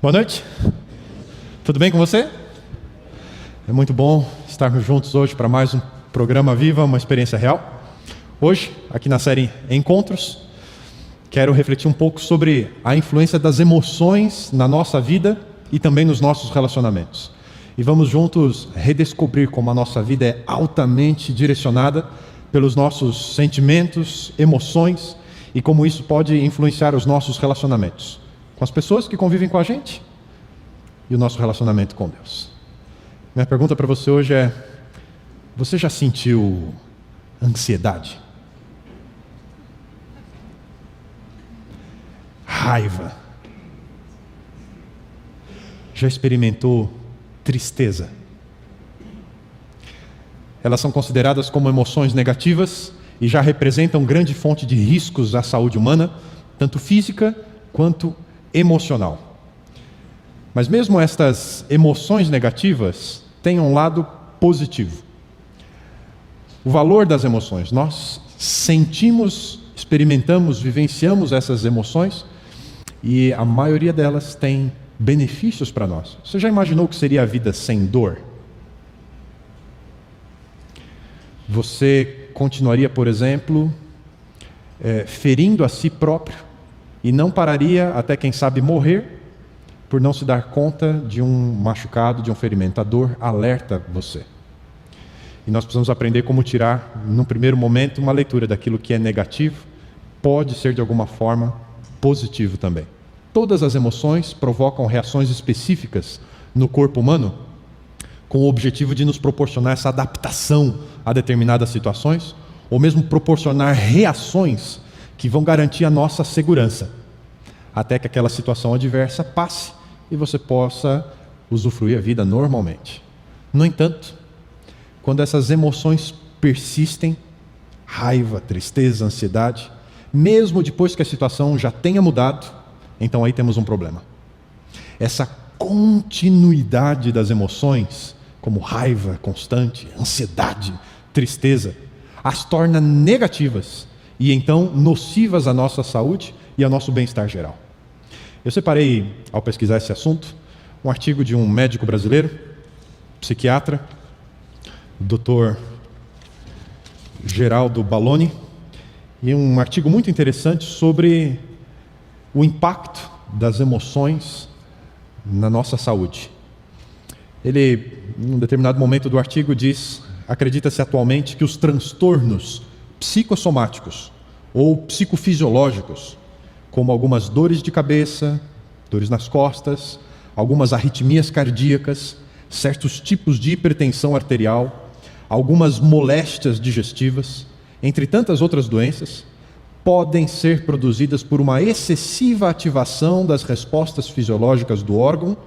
Boa noite. Tudo bem com você? É muito bom estarmos juntos hoje para mais um programa Viva, uma experiência real. Hoje, aqui na série Encontros, quero refletir um pouco sobre a influência das emoções na nossa vida e também nos nossos relacionamentos. E vamos juntos redescobrir como a nossa vida é altamente direcionada pelos nossos sentimentos, emoções e como isso pode influenciar os nossos relacionamentos com as pessoas que convivem com a gente e o nosso relacionamento com Deus. Minha pergunta para você hoje é: você já sentiu ansiedade? Raiva? Já experimentou tristeza? Elas são consideradas como emoções negativas e já representam grande fonte de riscos à saúde humana, tanto física quanto emocional. Mas mesmo estas emoções negativas têm um lado positivo. O valor das emoções. Nós sentimos, experimentamos, vivenciamos essas emoções e a maioria delas tem benefícios para nós. Você já imaginou o que seria a vida sem dor? Você continuaria, por exemplo, ferindo a si próprio e não pararia até, quem sabe, morrer por não se dar conta de um machucado, de um ferimento. A dor alerta você. E nós precisamos aprender como tirar, num primeiro momento, uma leitura daquilo que é negativo, pode ser de alguma forma positivo também. Todas as emoções provocam reações específicas no corpo humano, com o objetivo de nos proporcionar essa adaptação a determinadas situações, ou mesmo proporcionar reações que vão garantir a nossa segurança, até que aquela situação adversa passe e você possa usufruir a vida normalmente. No entanto, quando essas emoções persistem, raiva, tristeza, ansiedade, mesmo depois que a situação já tenha mudado, então aí temos um problema. Essa continuidade das emoções, como raiva constante, ansiedade, tristeza, as torna negativas e então nocivas à nossa saúde e ao nosso bem-estar geral. Eu separei, ao pesquisar esse assunto, um artigo de um médico brasileiro, psiquiatra, Dr. Geraldo Balloni, e um artigo muito interessante sobre o impacto das emoções na nossa saúde. Ele, em um determinado momento do artigo, diz: acredita-se atualmente que os transtornos psicossomáticos ou psicofisiológicos, como algumas dores de cabeça, dores nas costas, algumas arritmias cardíacas, certos tipos de hipertensão arterial, algumas moléstias digestivas, entre tantas outras doenças, podem ser produzidas por uma excessiva ativação das respostas fisiológicas do órgão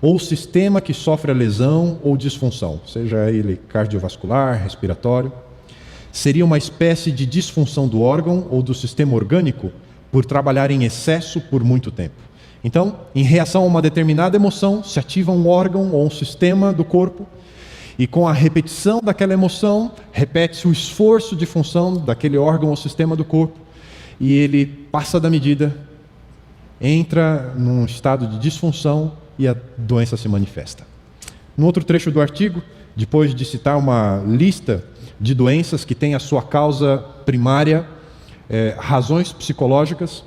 ou sistema que sofre a lesão ou disfunção, seja ele cardiovascular, respiratório. Seria uma espécie de disfunção do órgão ou do sistema orgânico por trabalhar em excesso por muito tempo. Então, em reação a uma determinada emoção, se ativa um órgão ou um sistema do corpo, e com a repetição daquela emoção, repete-se o esforço de função daquele órgão ou sistema do corpo, e ele passa da medida, entra num estado de disfunção e a doença se manifesta. No outro trecho do artigo, depois de citar uma lista de doenças que têm a sua causa primária, razões psicológicas,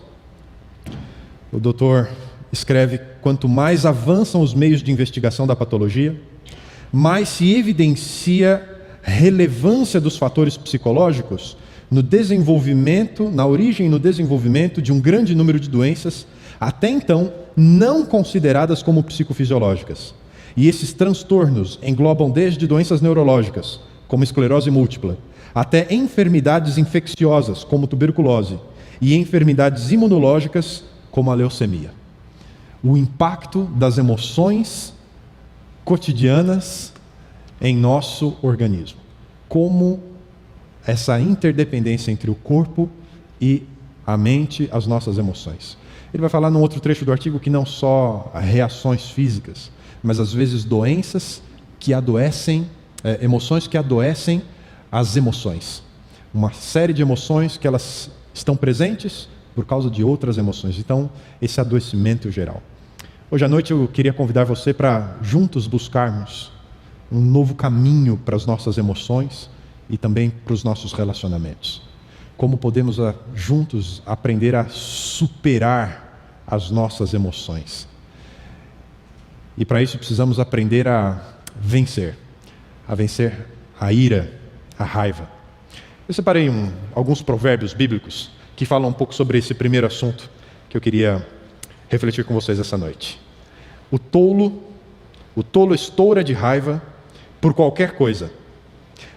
o doutor escreve: quanto mais avançam os meios de investigação da patologia, mais se evidencia relevância dos fatores psicológicos no desenvolvimento, na origem e no desenvolvimento de um grande número de doenças, até então não consideradas como psicofisiológicas. E esses transtornos englobam desde doenças neurológicas, como esclerose múltipla, até enfermidades infecciosas, como tuberculose, e enfermidades imunológicas, como a leucemia. O impacto das emoções cotidianas em nosso organismo. Como essa interdependência entre o corpo e a mente, as nossas emoções. Ele vai falar num outro trecho do artigo que não só reações físicas, mas às vezes doenças que adoecem, emoções que adoecem as emoções. Uma série de emoções que estão presentes por causa de outras emoções. Então, esse adoecimento geral. Hoje à noite eu queria convidar você para juntos buscarmos um novo caminho para as nossas emoções e também para os nossos relacionamentos. Como podemos juntos aprender a superar as nossas emoções. E para isso precisamos aprender a vencer a ira, a raiva. Eu separei alguns provérbios bíblicos que falam um pouco sobre esse primeiro assunto que eu queria refletir com vocês essa noite. O tolo estoura de raiva por qualquer coisa,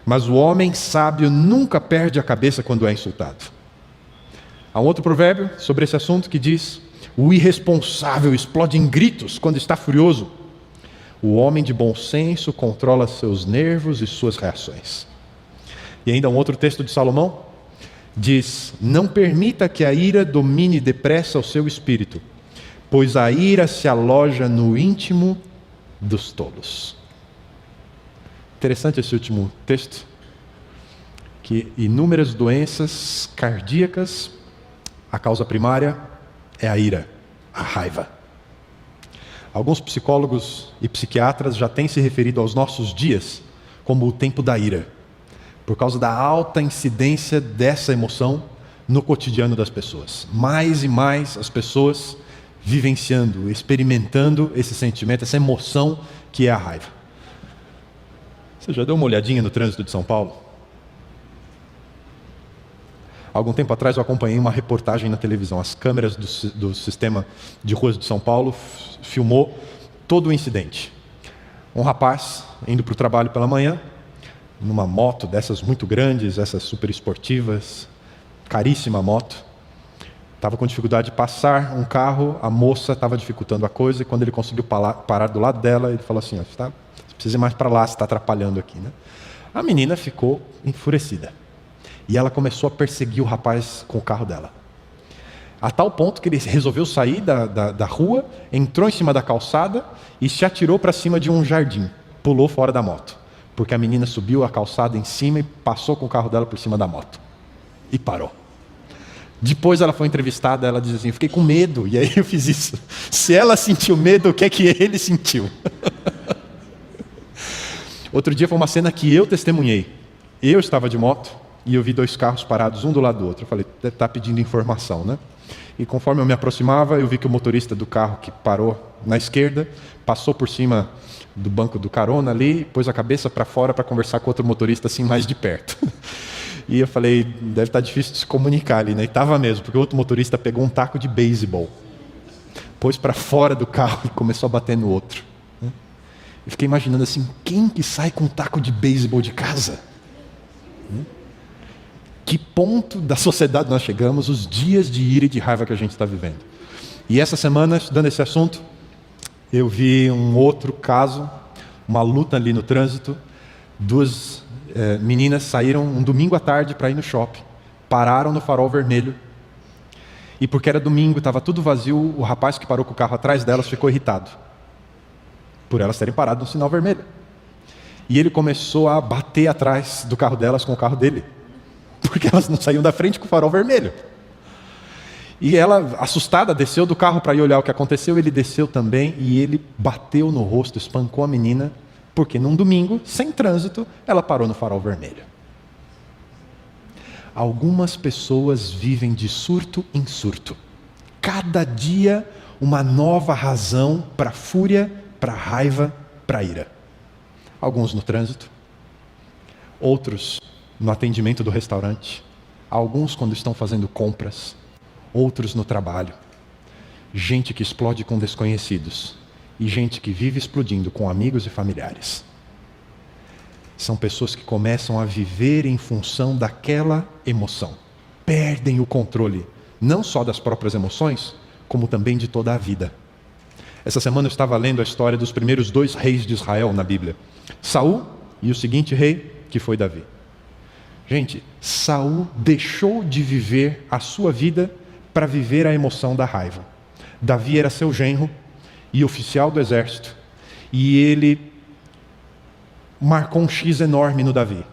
mas o homem sábio nunca perde a cabeça quando é insultado. Há um outro provérbio sobre esse assunto que diz: o irresponsável explode em gritos quando está furioso. O homem de bom senso controla seus nervos e suas reações. E ainda um outro texto de Salomão diz: não permita que a ira domine depressa o seu espírito, pois a ira se aloja no íntimo dos tolos. Interessante esse último texto, que inúmeras doenças cardíacas, a causa primária é a ira, a raiva. Alguns psicólogos e psiquiatras já têm se referido aos nossos dias como o tempo da ira, por causa da alta incidência dessa emoção no cotidiano das pessoas. Mais e mais as pessoas vivenciando, experimentando esse sentimento, essa emoção que é a raiva. Você já deu uma olhadinha no trânsito de São Paulo? Algum tempo atrás eu acompanhei uma reportagem na televisão. As câmeras do sistema de ruas de São Paulo filmou todo o incidente. Um rapaz indo para o trabalho pela manhã, numa moto dessas muito grandes, essas super esportivas, caríssima moto. Estava com dificuldade de passar um carro, a moça estava dificultando a coisa, e quando ele conseguiu parar do lado dela, ele falou assim: você precisa ir mais para lá, você está atrapalhando aqui, né? A menina ficou enfurecida. E ela começou a perseguir o rapaz com o carro dela. A tal ponto que ele resolveu sair da rua, entrou em cima da calçada e se atirou para cima de um jardim. Pulou fora da moto. Porque a menina subiu a calçada em cima e passou com o carro dela por cima da moto. E parou. Depois ela foi entrevistada, ela diz assim: eu fiquei com medo, e aí eu fiz isso. Se ela sentiu medo, o que é que ele sentiu? Outro dia foi uma cena que eu testemunhei. Eu estava de moto e eu vi dois carros parados, um do lado do outro. Eu falei: deve estar pedindo informação, né? E conforme eu me aproximava, eu vi que o motorista do carro que parou na esquerda passou por cima do banco do carona ali, pôs a cabeça para fora para conversar com outro motorista assim mais de perto. E eu falei: deve estar difícil de se comunicar ali, né? E estava mesmo, porque o outro motorista pegou um taco de beisebol, pôs para fora do carro e começou a bater no outro. Eu fiquei imaginando assim: quem que sai com um taco de beisebol de casa? Que ponto da sociedade nós chegamos, os dias de ira e de raiva que a gente está vivendo. E essa semana, estudando esse assunto, eu vi um outro caso, uma luta ali no trânsito. Duas meninas saíram um domingo à tarde para ir no shopping, pararam no farol vermelho, e porque era domingo, estava tudo vazio, o rapaz que parou com o carro atrás delas ficou irritado por elas terem parado no sinal vermelho, e ele começou a bater atrás do carro delas com o carro dele, porque elas não saíam da frente com o farol vermelho. E ela, assustada, desceu do carro para ir olhar o que aconteceu. Ele desceu também e ele bateu no rosto, espancou a menina, porque num domingo, sem trânsito, ela parou no farol vermelho. Algumas pessoas vivem de surto em surto. Cada dia uma nova razão para fúria, para raiva, para ira. Alguns no trânsito, outros no atendimento do restaurante, alguns quando estão fazendo compras, outros no trabalho. Gente que explode com desconhecidos e gente que vive explodindo com amigos e familiares. São pessoas que começam a viver em função daquela emoção. Perdem o controle, não só das próprias emoções, como também de toda a vida. Essa semana eu estava lendo a história dos primeiros 2 reis de Israel na Bíblia. Saul e o seguinte rei, que foi Davi. Gente, Saul deixou de viver a sua vida para viver a emoção da raiva. Davi era seu genro e oficial do exército, e ele marcou um X enorme no Davi.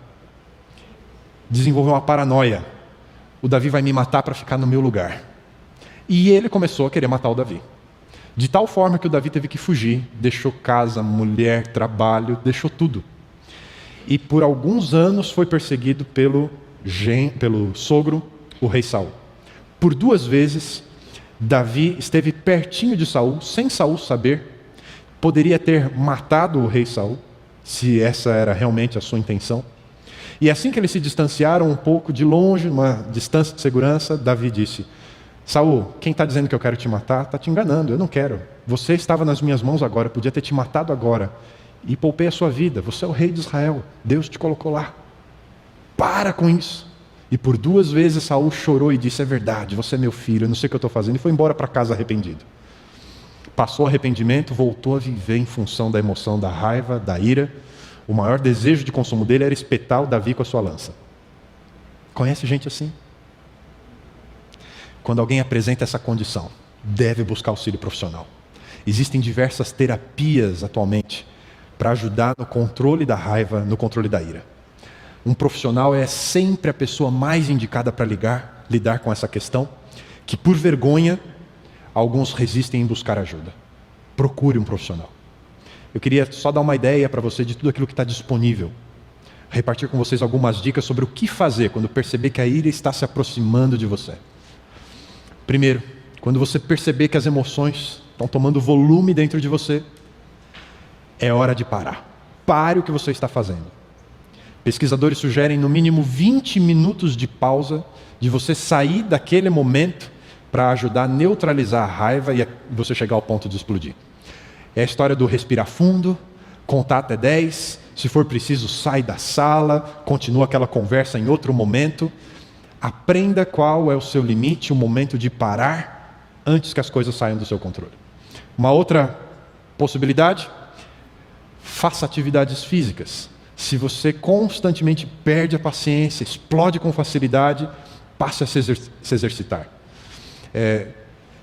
Desenvolveu uma paranoia. O Davi vai me matar para ficar no meu lugar. E ele começou a querer matar o Davi. De tal forma que o Davi teve que fugir, deixou casa, mulher, trabalho, deixou tudo. E por alguns anos foi perseguido pelo sogro, o rei Saul. Por 2 vezes, Davi esteve pertinho de Saul, sem Saul saber. Poderia ter matado o rei Saul, se essa era realmente a sua intenção. E assim que eles se distanciaram um pouco de longe, uma distância de segurança, Davi disse: Saul, quem está dizendo que eu quero te matar, está te enganando, eu não quero. Você estava nas minhas mãos agora, eu podia ter te matado agora. E poupei a sua vida, você é o rei de Israel, Deus te colocou lá. Para com isso. E por 2 vezes Saul chorou e disse: é verdade, você é meu filho, eu não sei o que eu estou fazendo. E foi embora para casa arrependido. Passou o arrependimento, voltou a viver em função da emoção, da raiva, da ira. O maior desejo de consumo dele era espetar o Davi com a sua lança. Conhece gente assim? Quando alguém apresenta essa condição, deve buscar auxílio profissional. Existem diversas terapias atualmente para ajudar no controle da raiva, no controle da ira. Um profissional é sempre a pessoa mais indicada para lidar com essa questão, que por vergonha, alguns resistem em buscar ajuda. Procure um profissional. Eu queria só dar uma ideia para você de tudo aquilo que está disponível. Repartir com vocês algumas dicas sobre o que fazer quando perceber que a ira está se aproximando de você. Primeiro, quando você perceber que as emoções estão tomando volume dentro de você, é hora de parar. Pare o que você está fazendo. Pesquisadores sugerem no mínimo 20 minutos de pausa, de você sair daquele momento para ajudar a neutralizar a raiva e você chegar ao ponto de explodir. É a história do respirar fundo, contar até 10, se for preciso sai da sala, continua aquela conversa em outro momento. Aprenda qual é o seu limite, o momento de parar antes que as coisas saiam do seu controle. Uma outra possibilidade, faça atividades físicas. Se você constantemente perde a paciência, explode com facilidade, passe a se exercitar.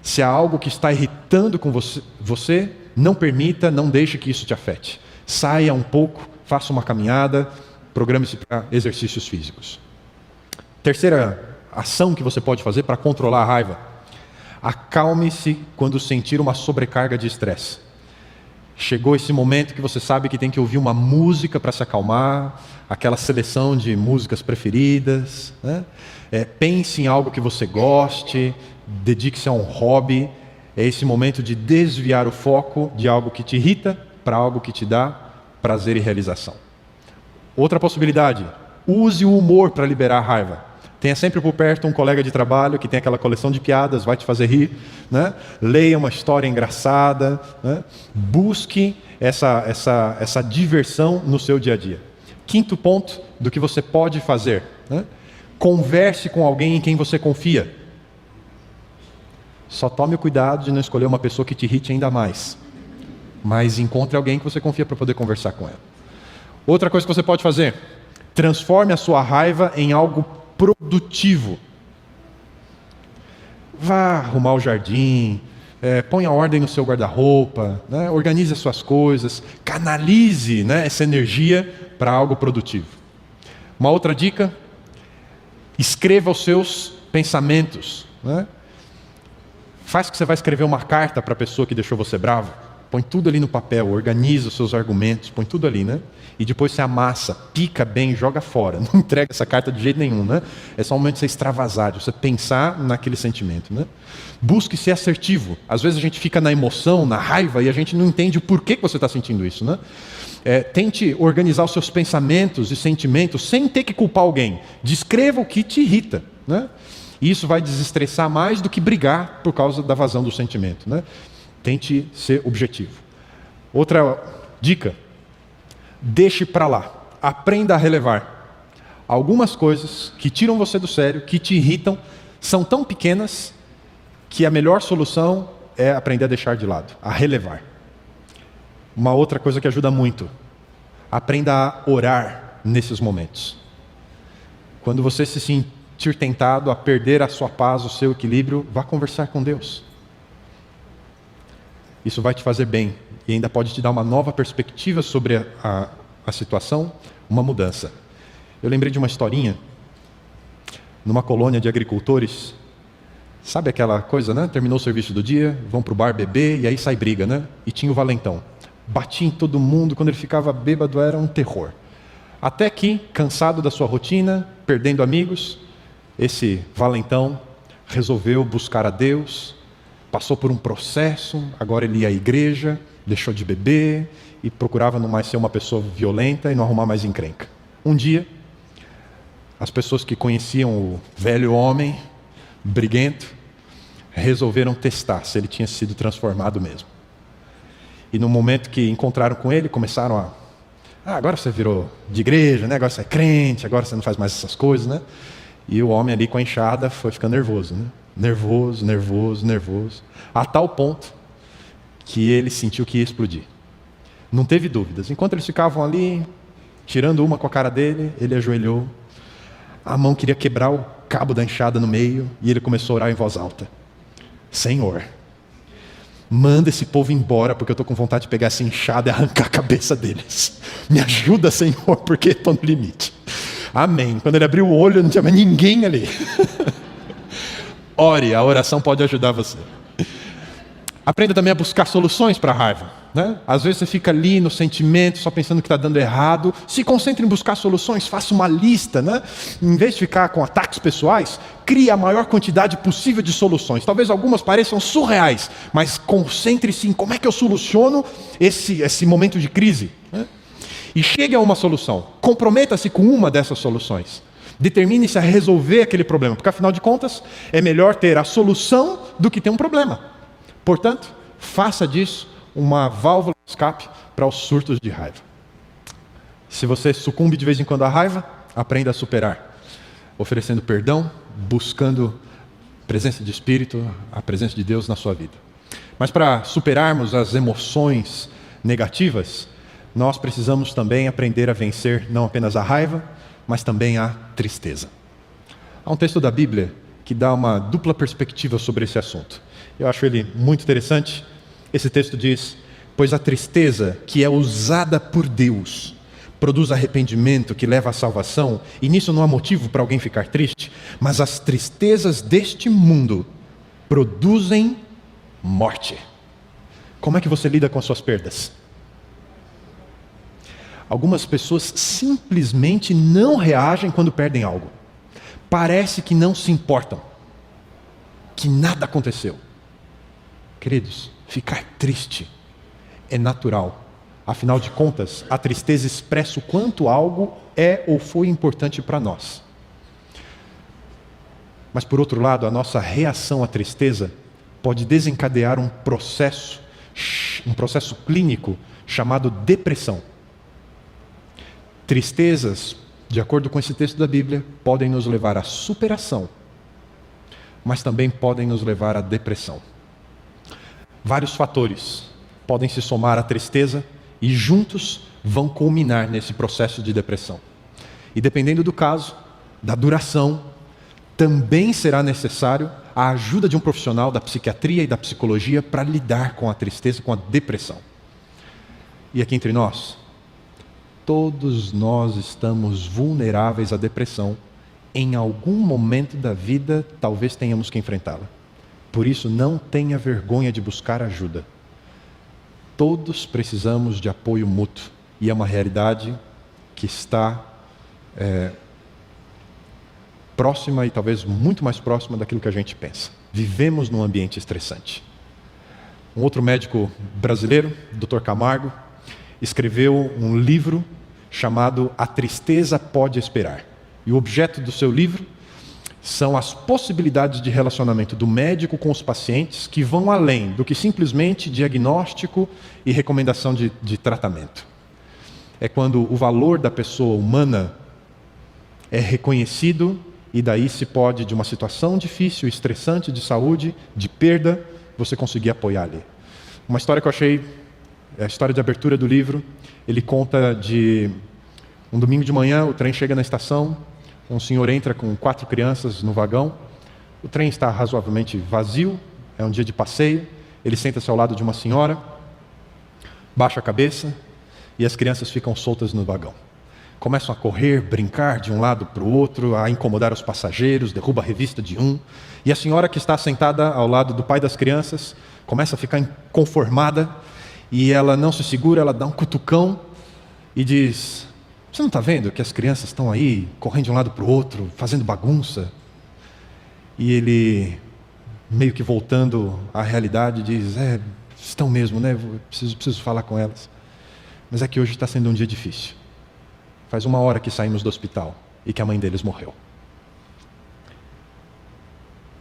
Se há algo que está irritando com você, não permita, não deixe que isso te afete. Saia um pouco, faça uma caminhada, programe-se para exercícios físicos. Terceira ação que você pode fazer para controlar a raiva: acalme-se quando sentir uma sobrecarga de estresse. Chegou esse momento que você sabe que tem que ouvir uma música para se acalmar, aquela seleção de músicas preferidas, né? Pense em algo que você goste, dedique-se a um hobby. É esse momento de desviar o foco de algo que te irrita para algo que te dá prazer e realização. Outra possibilidade, use o humor para liberar a raiva. Tenha sempre por perto um colega de trabalho que tem aquela coleção de piadas, vai te fazer rir, né? Leia uma história engraçada, né? Busque essa diversão no seu dia a dia. Quinto ponto do que você pode fazer, né? Converse com alguém em quem você confia. Só tome o cuidado de não escolher uma pessoa que te irrite ainda mais, mas encontre alguém que você confia para poder conversar com ela. Outra coisa que você pode fazer: transforme a sua raiva em algo produtivo. Vá arrumar o jardim, ponha ordem no seu guarda-roupa, né? Organize as suas coisas, canalize, né, essa energia para algo produtivo. Uma outra dica: escreva os seus pensamentos, né? Faz que você vai escrever uma carta para a pessoa que deixou você bravo. Põe tudo ali no papel, organiza os seus argumentos, põe tudo ali, né? E depois você amassa, pica bem, joga fora. Não entrega essa carta de jeito nenhum, né? É só um momento de você extravasar, de você pensar naquele sentimento, né? Busque ser assertivo. Às vezes a gente fica na emoção, na raiva, e a gente não entende o porquê que você está sentindo isso, né? Tente organizar os seus pensamentos e sentimentos sem ter que culpar alguém. Descreva o que te irrita, né? E isso vai desestressar mais do que brigar por causa da vazão do sentimento, né? Tente ser objetivo. Outra dica: deixe para lá. Aprenda a relevar. Algumas coisas que tiram você do sério, que te irritam, são tão pequenas que a melhor solução é aprender a deixar de lado, a relevar. Uma outra coisa que ajuda muito: aprenda a orar nesses momentos. Quando você se sentir tentado a perder a sua paz, o seu equilíbrio, vá conversar com Deus. Isso vai te fazer bem e ainda pode te dar uma nova perspectiva sobre a situação, uma mudança. Eu lembrei de uma historinha. Numa colônia de agricultores, Sabe aquela coisa, né? Terminou o serviço do dia, vão pro bar beber e aí sai briga, né? E tinha o valentão. Batia em todo mundo, quando ele ficava bêbado era um terror. Até que, cansado da sua rotina, perdendo amigos, esse valentão resolveu buscar a Deus, passou por um processo, agora ele ia à igreja, deixou de beber e procurava não mais ser uma pessoa violenta e não arrumar mais encrenca. Um dia, as pessoas que conheciam o velho homem, briguento, resolveram testar se ele tinha sido transformado mesmo. E no momento que encontraram com ele, começaram agora você virou de igreja, né? Agora você é crente, agora você não faz mais essas coisas, né? E o homem ali com a enxada foi ficando nervoso, né? Nervoso, a tal ponto que ele sentiu que ia explodir. Não teve dúvidas. Enquanto eles ficavam ali, tirando uma com a cara dele, ele ajoelhou, a mão queria quebrar o cabo da enxada no meio, e ele começou a orar em voz alta. Senhor, manda esse povo embora, porque eu estou com vontade de pegar essa enxada e arrancar a cabeça deles. Me ajuda, Senhor, porque estou no limite. Amém. Quando ele abriu o olho, não tinha mais ninguém ali. Ore, a oração pode ajudar você. Aprenda também a buscar soluções para a raiva, né? Às vezes você fica ali no sentimento, só pensando que está dando errado. Se concentre em buscar soluções, faça uma lista, né? Em vez de ficar com ataques pessoais, crie a maior quantidade possível de soluções. Talvez algumas pareçam surreais, mas concentre-se em como é que eu soluciono esse momento de crise, né? E chegue a uma solução. Comprometa-se com uma dessas soluções. Determine-se a resolver aquele problema, porque afinal de contas, é melhor ter a solução do que ter um problema. Portanto, faça disso uma válvula de escape para os surtos de raiva. Se você sucumbe de vez em quando à raiva, aprenda a superar, oferecendo perdão, buscando a presença de Espírito, a presença de Deus na sua vida. Mas para superarmos as emoções negativas, nós precisamos também aprender a vencer não apenas a raiva, mas também a tristeza. Há um texto da Bíblia que dá uma dupla perspectiva sobre esse assunto. Eu acho ele muito interessante. Esse texto diz: pois a tristeza que é usada por Deus produz arrependimento que leva à salvação, e nisso não há motivo para alguém ficar triste, mas as tristezas deste mundo produzem morte. Como é que você lida com as suas perdas? Algumas pessoas simplesmente não reagem quando perdem algo. Parece que não se importam, que nada aconteceu. Queridos, ficar triste é natural. Afinal de contas, a tristeza expressa o quanto algo é ou foi importante para nós. Mas por outro lado, a nossa reação à tristeza pode desencadear um processo clínico chamado depressão. Tristezas, de acordo com esse texto da Bíblia, podem nos levar à superação, mas também podem nos levar à depressão. Vários fatores podem se somar à tristeza e juntos vão culminar nesse processo de depressão. E dependendo do caso, da duração, também será necessário a ajuda de um profissional da psiquiatria e da psicologia para lidar com a tristeza, com a depressão. E aqui entre nós, todos nós estamos vulneráveis à depressão. Em algum momento da vida, talvez tenhamos que enfrentá-la. Por isso, não tenha vergonha de buscar ajuda. Todos precisamos de apoio mútuo. E é uma realidade que está próxima e talvez muito mais próxima daquilo que a gente pensa. Vivemos num ambiente estressante. Um outro médico brasileiro, Dr. Camargo, escreveu um livro chamado A Tristeza Pode Esperar. E o objeto do seu livro são as possibilidades de relacionamento do médico com os pacientes que vão além do que simplesmente diagnóstico e recomendação de tratamento. É quando o valor da pessoa humana é reconhecido e daí se pode, de uma situação difícil, estressante de saúde, de perda, você conseguir apoiar ali. Uma história que eu achei, é a história de abertura do livro. Ele conta de um domingo de manhã, o trem chega na estação, um senhor entra com 4 crianças no vagão, o trem está razoavelmente vazio, é um dia de passeio, ele senta-se ao lado de uma senhora, baixa a cabeça e as crianças ficam soltas no vagão. Começam a correr, brincar de um lado para o outro, a incomodar os passageiros, derruba a revista de um. E a senhora que está sentada ao lado do pai das crianças começa a ficar inconformada e ela não se segura, ela dá um cutucão e diz: você não está vendo que as crianças estão aí correndo de um lado para o outro, fazendo bagunça? E ele, meio que voltando à realidade, diz: estão mesmo, né? Preciso falar com elas. Mas é que hoje está sendo um dia difícil. Faz 1 hora que saímos do hospital e que a mãe deles morreu.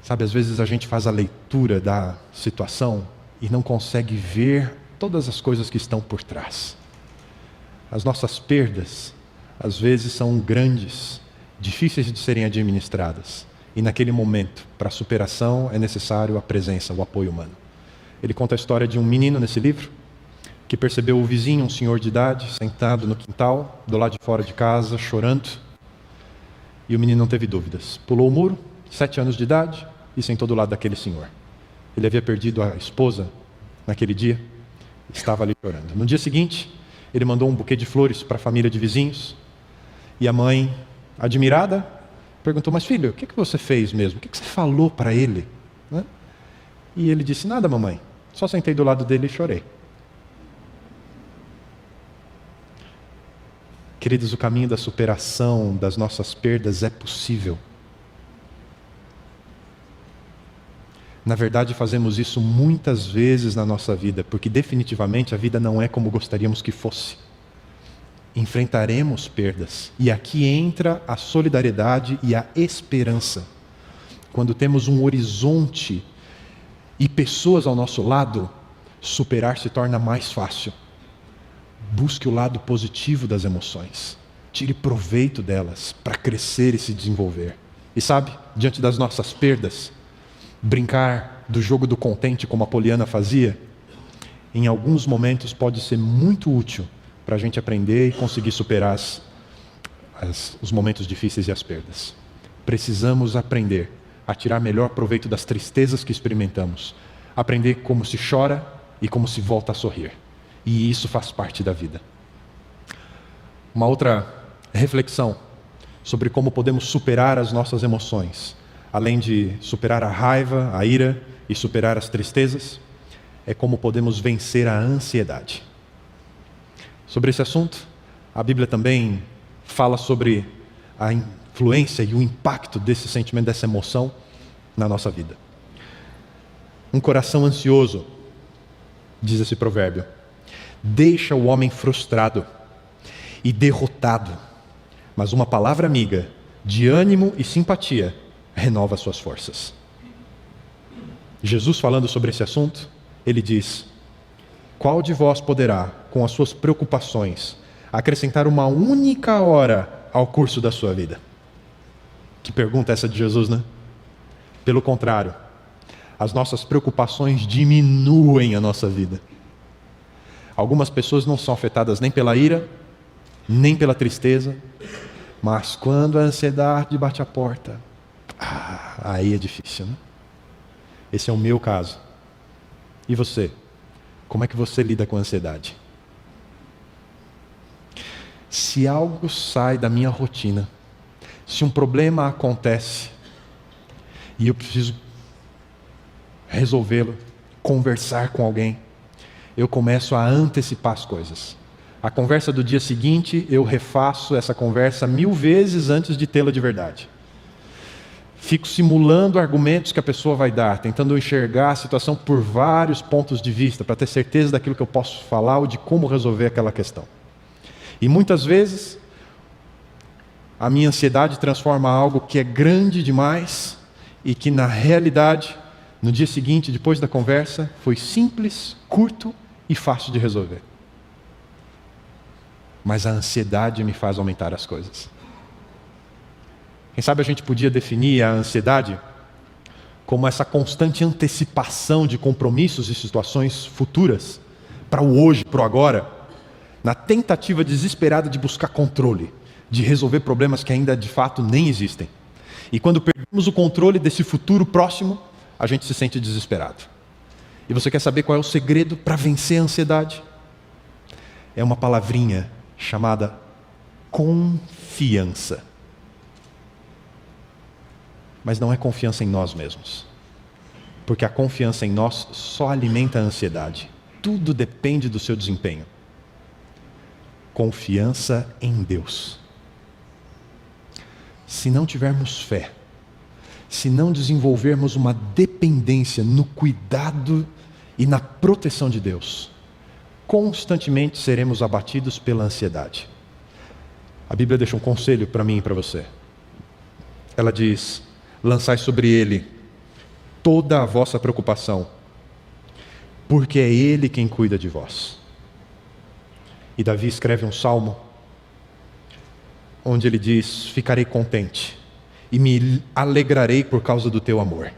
Sabe, às vezes a gente faz a leitura da situação e não consegue ver todas as coisas que estão por trás. As nossas perdas, às vezes, são grandes, difíceis de serem administradas. E naquele momento, para a superação, é necessário a presença, o apoio humano. Ele conta a história de um menino nesse livro, que percebeu o vizinho, um senhor de idade, sentado no quintal, do lado de fora de casa, chorando. E o menino não teve dúvidas. Pulou o muro, 7 anos de idade, e sentou do lado daquele senhor. Ele havia perdido a esposa naquele dia, estava ali chorando. No dia seguinte, ele mandou um buquê de flores para a família de vizinhos, e a mãe, admirada, perguntou: mas filho, o que você fez mesmo? O que você falou para ele? Né? E ele disse: nada, mamãe, só sentei do lado dele e chorei. Queridos, o caminho da superação das nossas perdas é possível. Na verdade, fazemos isso muitas vezes na nossa vida, porque definitivamente a vida não é como gostaríamos que fosse. Enfrentaremos perdas, e aqui entra a solidariedade e a esperança. Quando temos um horizonte e pessoas ao nosso lado, superar se torna mais fácil. Busque o lado positivo das emoções. Tire proveito delas para crescer e se desenvolver. E sabe, diante das nossas perdas, brincar do jogo do contente como a Poliana fazia, em alguns momentos pode ser muito útil para a gente aprender e conseguir superar os momentos difíceis e as perdas. Precisamos aprender a tirar melhor proveito das tristezas que experimentamos. Aprender como se chora e como se volta a sorrir. E isso faz parte da vida. Uma outra reflexão sobre como podemos superar as nossas emoções, além de superar a raiva, a ira e superar as tristezas, é como podemos vencer a ansiedade. Sobre esse assunto, a Bíblia também fala sobre a influência e o impacto desse sentimento, dessa emoção na nossa vida. Um coração ansioso, diz esse provérbio, deixa o homem frustrado e derrotado, mas uma palavra amiga, de ânimo e simpatia, renova suas forças. Jesus, falando sobre esse assunto, ele diz: qual de vós poderá, com as suas preocupações, acrescentar uma única hora ao curso da sua vida? Que pergunta essa de Jesus, né? Pelo contrário, as nossas preocupações diminuem a nossa vida. Algumas pessoas não são afetadas nem pela ira, nem pela tristeza, mas quando a ansiedade bate a porta, aí é difícil, né? Esse é o meu caso. E você? Como é que você lida com a ansiedade? Se algo sai da minha rotina, se um problema acontece e eu preciso resolvê-lo, conversar com alguém, eu começo a antecipar as coisas. A conversa do dia seguinte, eu refaço essa conversa 1000 vezes antes de tê-la de verdade. Fico simulando argumentos que a pessoa vai dar, tentando enxergar a situação por vários pontos de vista, para ter certeza daquilo que eu posso falar ou de como resolver aquela questão. E muitas vezes, a minha ansiedade transforma algo que é grande demais e que na realidade, no dia seguinte, depois da conversa, foi simples, curto e fácil de resolver. Mas a ansiedade me faz aumentar as coisas. Quem sabe a gente podia definir a ansiedade como essa constante antecipação de compromissos e situações futuras para o hoje, para o agora, na tentativa desesperada de buscar controle, de resolver problemas que ainda de fato nem existem. E quando perdemos o controle desse futuro próximo, a gente se sente desesperado. E você quer saber qual é o segredo para vencer a ansiedade? É uma palavrinha chamada confiança. Mas não é confiança em nós mesmos. Porque a confiança em nós só alimenta a ansiedade. Tudo depende do seu desempenho. Confiança em Deus. Se não tivermos fé, se não desenvolvermos uma dependência no cuidado e na proteção de Deus, constantemente seremos abatidos pela ansiedade. A Bíblia deixa um conselho para mim e para você. Ela diz: lançai sobre Ele toda a vossa preocupação, porque é Ele quem cuida de vós. E Davi escreve um salmo, onde ele diz: ficarei contente e me alegrarei por causa do teu amor.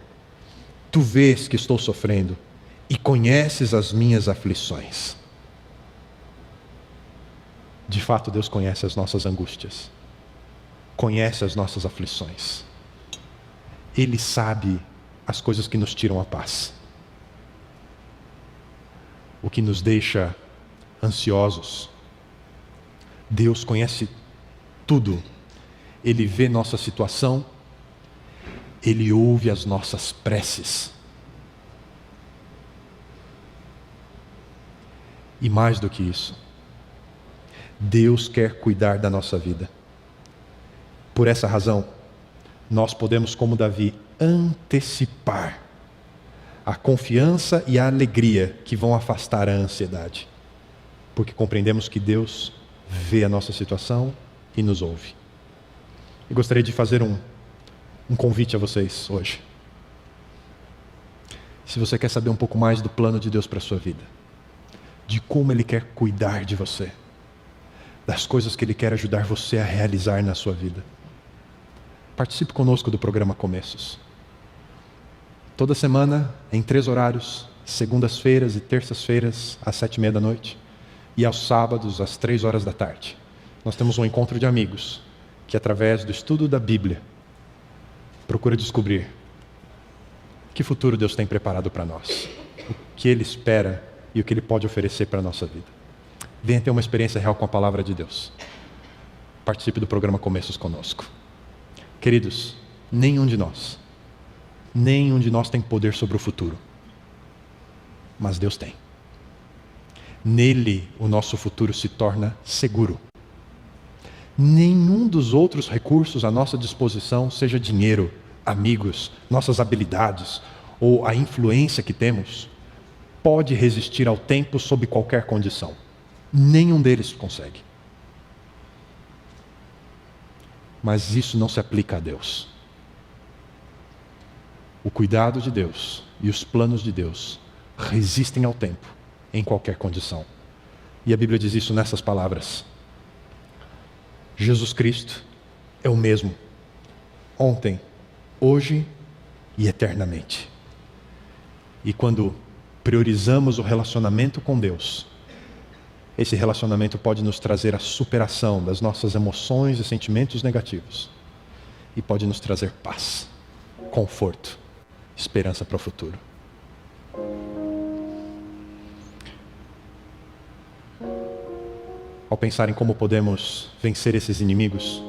Tu vês que estou sofrendo e conheces as minhas aflições. De fato, Deus conhece as nossas angústias, conhece as nossas aflições. Ele sabe as coisas que nos tiram a paz, o que nos deixa ansiosos. Deus conhece tudo. Ele vê nossa situação, Ele ouve as nossas preces. E mais do que isso, Deus quer cuidar da nossa vida. Por essa razão, nós podemos, como Davi, antecipar a confiança e a alegria que vão afastar a ansiedade, porque compreendemos que Deus vê a nossa situação e nos ouve. E gostaria de fazer um convite a vocês hoje. Se você quer saber um pouco mais do plano de Deus para a sua vida, de como Ele quer cuidar de você, das coisas que Ele quer ajudar você a realizar na sua vida, participe conosco do programa Começos. Toda semana, em 3 horários, segundas-feiras e terças-feiras, às 7:30 e aos sábados, às 15h. Nós temos um encontro de amigos, que através do estudo da Bíblia, procura descobrir que futuro Deus tem preparado para nós, o que Ele espera e o que Ele pode oferecer para a nossa vida. Venha ter uma experiência real com a Palavra de Deus. Participe do programa Começos conosco. Queridos, nenhum de nós tem poder sobre o futuro, mas Deus tem. Nele, o nosso futuro se torna seguro. Nenhum dos outros recursos à nossa disposição, seja dinheiro, amigos, nossas habilidades ou a influência que temos, pode resistir ao tempo sob qualquer condição. Nenhum deles consegue. Mas isso não se aplica a Deus. O cuidado de Deus e os planos de Deus resistem ao tempo, em qualquer condição. E a Bíblia diz isso nessas palavras: Jesus Cristo é o mesmo, ontem, hoje e eternamente. E quando priorizamos o relacionamento com Deus, esse relacionamento pode nos trazer a superação das nossas emoções e sentimentos negativos. E pode nos trazer paz, conforto, esperança para o futuro. Ao pensar em como podemos vencer esses inimigos,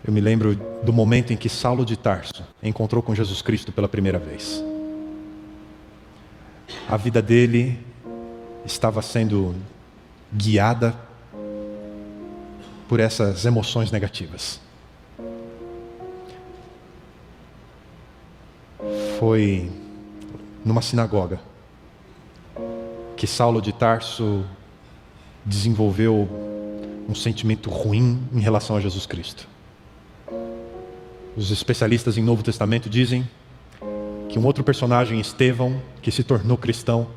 eu me lembro do momento em que Saulo de Tarso encontrou com Jesus Cristo pela primeira vez. A vida dele estava sendo guiada por essas emoções negativas. Foi numa sinagoga que Saulo de Tarso desenvolveu um sentimento ruim em relação a Jesus Cristo. Os especialistas em Novo Testamento dizem que um outro personagem, Estevão, que se tornou cristão,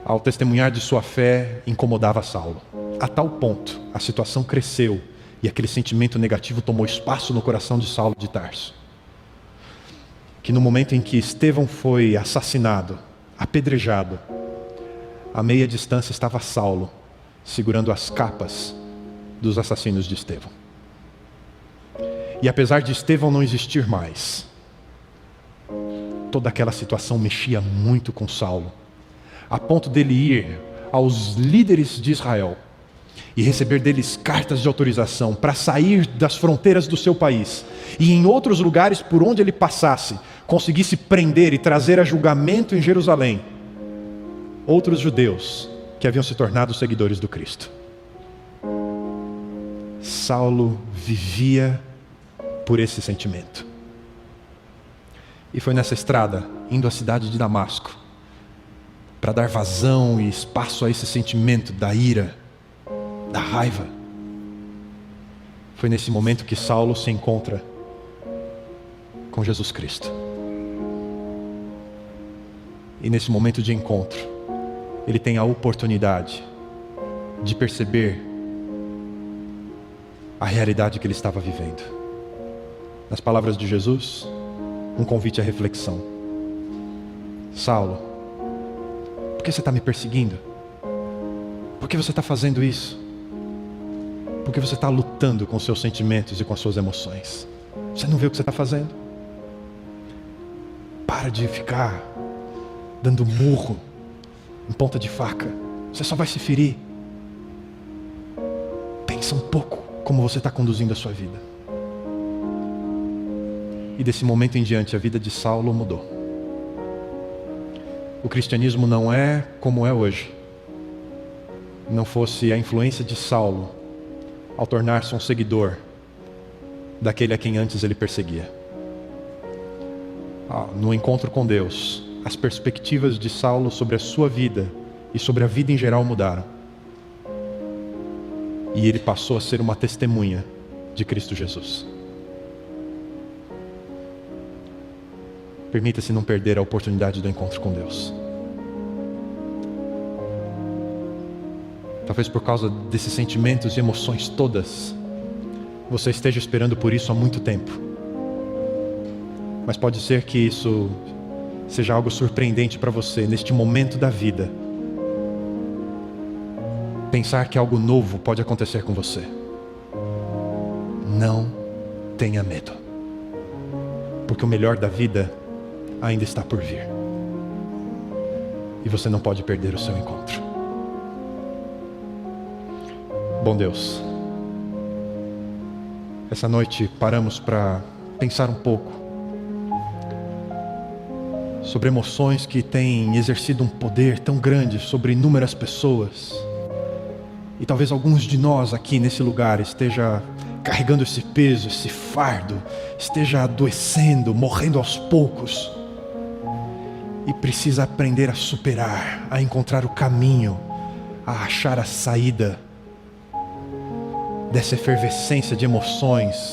ao testemunhar de sua fé, incomodava Saulo. A tal ponto, a situação cresceu e aquele sentimento negativo tomou espaço no coração de Saulo de Tarso, que no momento em que Estevão foi assassinado, apedrejado, a meia distância estava Saulo, segurando as capas dos assassinos de Estevão. E apesar de Estevão não existir mais, toda aquela situação mexia muito com Saulo, a ponto dele ir aos líderes de Israel e receber deles cartas de autorização para sair das fronteiras do seu país e em outros lugares por onde ele passasse, conseguisse prender e trazer a julgamento em Jerusalém outros judeus que haviam se tornado seguidores do Cristo. Saulo vivia por esse sentimento. E foi nessa estrada, indo à cidade de Damasco, para dar vazão e espaço a esse sentimento da ira, da raiva. Foi nesse momento que Saulo se encontra com Jesus Cristo. E nesse momento de encontro, ele tem a oportunidade de perceber a realidade que ele estava vivendo. Nas palavras de Jesus, um convite à reflexão. Saulo, por que você está me perseguindo? Por que você está fazendo isso? Por que você está lutando com seus sentimentos e com as suas emoções? Você não vê o que você está fazendo? Para de ficar dando murro em ponta de faca. Você só vai se ferir. Pensa um pouco como você está conduzindo a sua vida. E desse momento em diante, a vida de Saulo mudou. O cristianismo não é como é hoje. Não fosse a influência de Saulo ao tornar-se um seguidor daquele a quem antes ele perseguia. No encontro com Deus, as perspectivas de Saulo sobre a sua vida e sobre a vida em geral mudaram. E ele passou a ser uma testemunha de Cristo Jesus. Permita-se não perder a oportunidade do encontro com Deus. Talvez por causa desses sentimentos e emoções todas, você esteja esperando por isso há muito tempo. Mas pode ser que isso seja algo surpreendente para você neste momento da vida. Pensar que algo novo pode acontecer com você. Não tenha medo, porque o melhor da vida ainda está por vir. E você não pode perder o seu encontro. Bom Deus, essa noite paramos para pensar um pouco sobre emoções que têm exercido um poder tão grande sobre inúmeras pessoas. E talvez alguns de nós aqui nesse lugar esteja carregando esse peso, esse fardo, esteja adoecendo, morrendo aos poucos. E precisa aprender a superar, a encontrar o caminho, a achar a saída dessa efervescência de emoções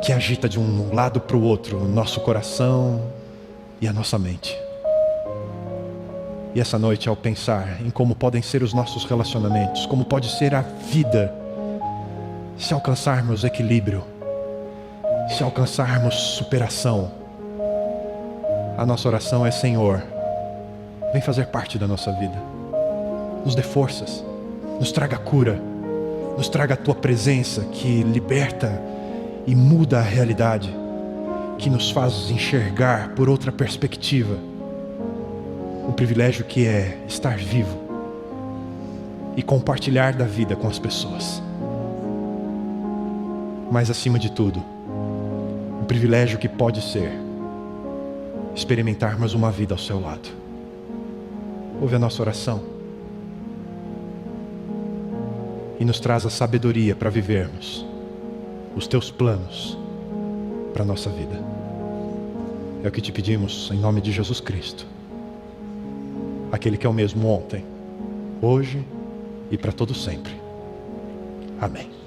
que agita de um lado para o outro o nosso coração e a nossa mente. E essa noite, ao pensar em como podem ser os nossos relacionamentos, como pode ser a vida, se alcançarmos equilíbrio, se alcançarmos superação, a nossa oração é: Senhor, vem fazer parte da nossa vida. Nos dê forças, nos traga cura, nos traga a Tua presença que liberta e muda a realidade, que nos faz enxergar por outra perspectiva o privilégio que é estar vivo e compartilhar da vida com as pessoas. Mas acima de tudo, o privilégio que pode ser experimentarmos uma vida ao seu lado. Ouve a nossa oração e nos traz a sabedoria para vivermos os Teus planos para a nossa vida. É o que te pedimos em nome de Jesus Cristo, aquele que é o mesmo ontem, hoje e para todo sempre. Amém.